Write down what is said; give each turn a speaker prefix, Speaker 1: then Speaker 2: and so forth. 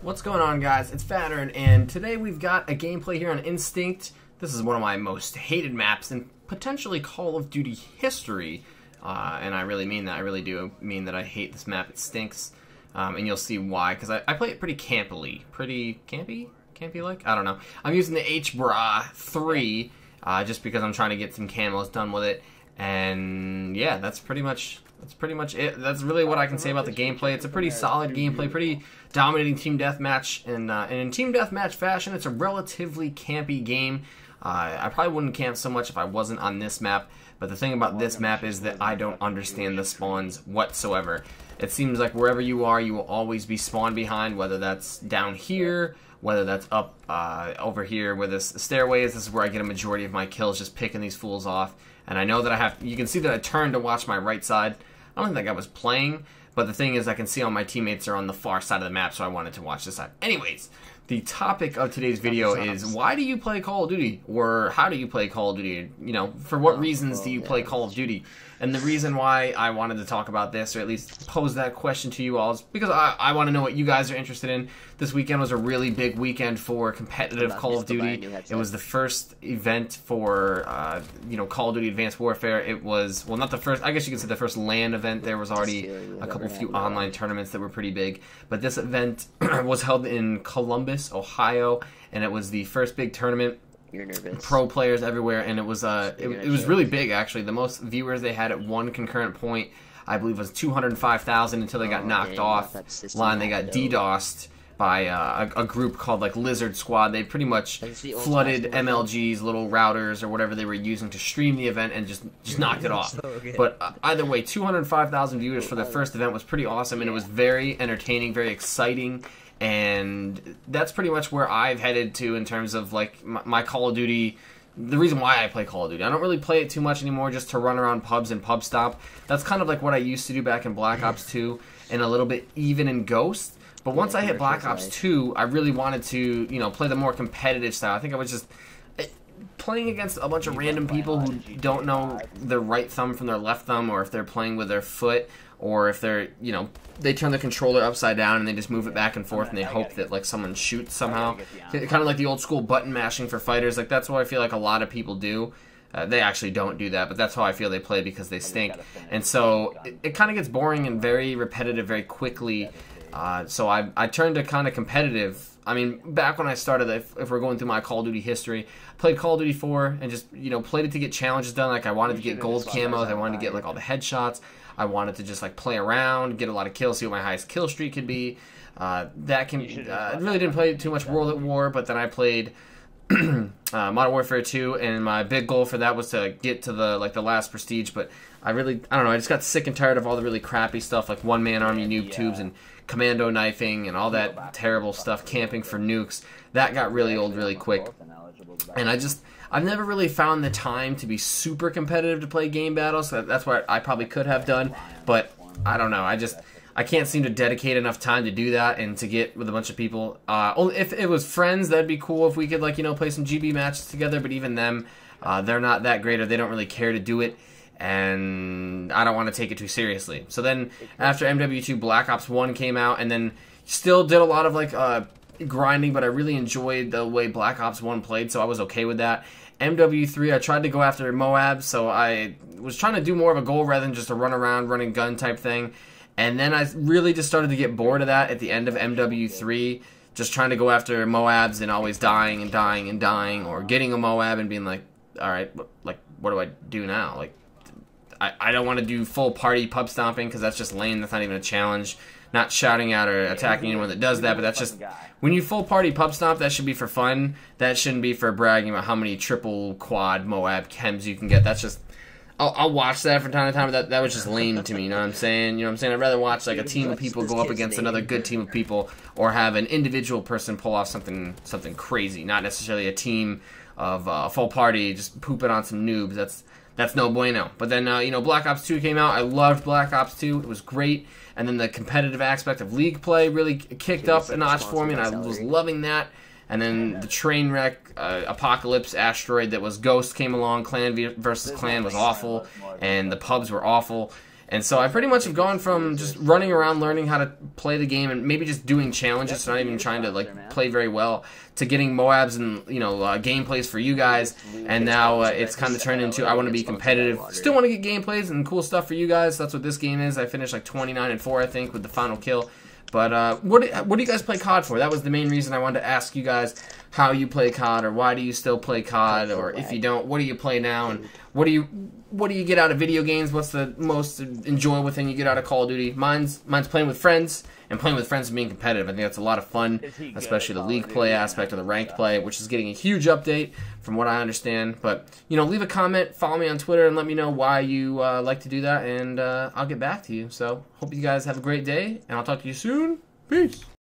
Speaker 1: What's going on, guys? It's Fattern, and today we've got a gameplay here on Instinct. This is one of my most hated maps in potentially Call of Duty history, and I really mean that. I really do mean that I hate this map. It stinks, and you'll see why, because I play it pretty campily. Pretty campy? Campy-like? I don't know. I'm using the H-Bra 3, just because I'm trying to get some camos done with it, and yeah, that's pretty much it. That's really what I can say about the gameplay. It's a pretty solid gameplay, pretty dominating team deathmatch, and in team deathmatch fashion, it's a relatively campy game. I probably wouldn't camp so much if I wasn't on this map, but the thing about this map is that I don't understand the spawns whatsoever. It seems like wherever you are, you will always be spawned behind, whether that's down here, whether that's up over here where this stairway is. This is where I get a majority of my kills, just picking these fools off. And I know that I have, you can see that I turned to watch my right side. I don't think I was playing, but the thing is I can see all my teammates are on the far side of the map, so I wanted to watch this side. Anyways, the topic of today's video is, why do you play Call of Duty? Or how do you play Call of Duty? You know, for what reasons do you play Call of Duty? And the reason why I wanted to talk about this, or at least pose that question to you all, is because I want to know what you guys are interested in. This weekend was a really big weekend for competitive Call of Duty. It was the first event for, you know, Call of Duty Advanced Warfare. It was, well, not the first, I guess you could say the first LAN event. There was already a few online tournaments that were pretty big. But this event was held in Columbus, Ohio, and it was the first big tournament.
Speaker 2: You're nervous.
Speaker 1: Pro players everywhere, and it was it was really big, actually. The most viewers they had at one concurrent point, I believe, was 205,000 until they got knocked off line. They got DDoSed by a group called like Lizard Squad. They pretty much flooded MLG's little routers or whatever they were using to stream the event and just knocked it off. But either way, 205,000 viewers for the first event was pretty awesome, and it was very entertaining, very exciting. And that's pretty much where I've headed to in terms of like my Call of Duty. The reason why I play Call of Duty, I don't really play it too much anymore, just to run around pubs and pub stop. That's kind of like what I used to do back in Black Ops 2 and a little bit even in Ghost. But once I hit Black Ops 2, I really wanted to, you know, play the more competitive style. I think I was just playing against a bunch of random people who don't know their right thumb from their left thumb, or if they're playing with their foot, or if they're, you know, they turn the controller upside down and they just move it back and forth and they hope that like someone shoots somehow. Kind of like the old school button mashing for fighters. Like that's what I feel like a lot of people do. They actually don't do that, but that's how I feel they play, because they stink. And so it kind of gets boring and very repetitive very quickly. So I turned to kind of competitive. I mean, back when I started, if we're going through my Call of Duty history, I played Call of Duty 4 and just, you know, played it to get challenges done. Like I wanted to get gold camos, I wanted to get like all the headshots. I wanted to just like play around, get a lot of kills, see what my highest kill streak could be. I really didn't play too much World at War, but then I played Modern Warfare 2, and my big goal for that was to get to the last prestige. But I don't know, I just got sick and tired of all the really crappy stuff like one-man army noob tubes and commando knifing and all that terrible stuff, camping for nukes. That got really old really quick. And I've never really found the time to be super competitive to play game battles. That's what I probably could have done, but I don't know. I can't seem to dedicate enough time to do that and to get with a bunch of people. Only if it was friends, that'd be cool if we could, like, you know, play some GB matches together. But even them, they're not that great, or they don't really care to do it, and I don't want to take it too seriously. So then after MW2, Black Ops 1 came out, and then still did a lot of like grinding, but I really enjoyed the way Black Ops 1 played, so I was okay with that. MW3, I tried to go after Moab, so I was trying to do more of a goal rather than just a run around, run and gun type thing. And then I really just started to get bored of that at the end of MW3, just trying to go after Moabs and always dying and dying and dying, or getting a Moab and being like, all right, like, what do I do now? Like, I don't want to do full party pub stomping, because that's just lame. That's not even a challenge. Not shouting out or attacking anyone that does that, but that's just, when you full party pub stomp, that should be for fun. That shouldn't be for bragging about how many triple quad Moab chems you can get. That's just, I'll watch that from time to time, but that was just lame to me, you know what I'm saying? You know what I'm saying? I'd rather watch like a team of people go up against another good team of people, or have an individual person pull off something crazy, not necessarily a team of a full party just pooping on some noobs. That's no bueno. But then, you know, Black Ops 2 came out. I loved Black Ops 2. It was great. And then the competitive aspect of League play really kicked up a notch for me, and I was loving that. And then the train wreck, apocalypse asteroid that was Ghost came along. Clan versus Clan was awful, and the pubs were awful. And so I pretty much have gone from just running around learning how to play the game and maybe just doing challenges, so not even trying to like play very well, to getting Moabs and gameplays for you guys. And now it's kind of turned into I want to be competitive, still want to get gameplays and cool stuff for you guys. That's what this game is. I finished like 29-4 I think with the final kill. But what do you guys play COD for? That was the main reason I wanted to ask you guys how you play COD, or why do you still play COD, or if you don't, what do you play now, and what do you get out of video games? What's the most enjoyable thing you get out of Call of Duty? Mine's playing with friends, and playing with friends and being competitive. I think that's a lot of fun, especially the league play aspect of the ranked play, which is getting a huge update from what I understand. But leave a comment, follow me on Twitter, and let me know why you like to do that, and I'll get back to you. So hope you guys have a great day, and I'll talk to you soon. Peace.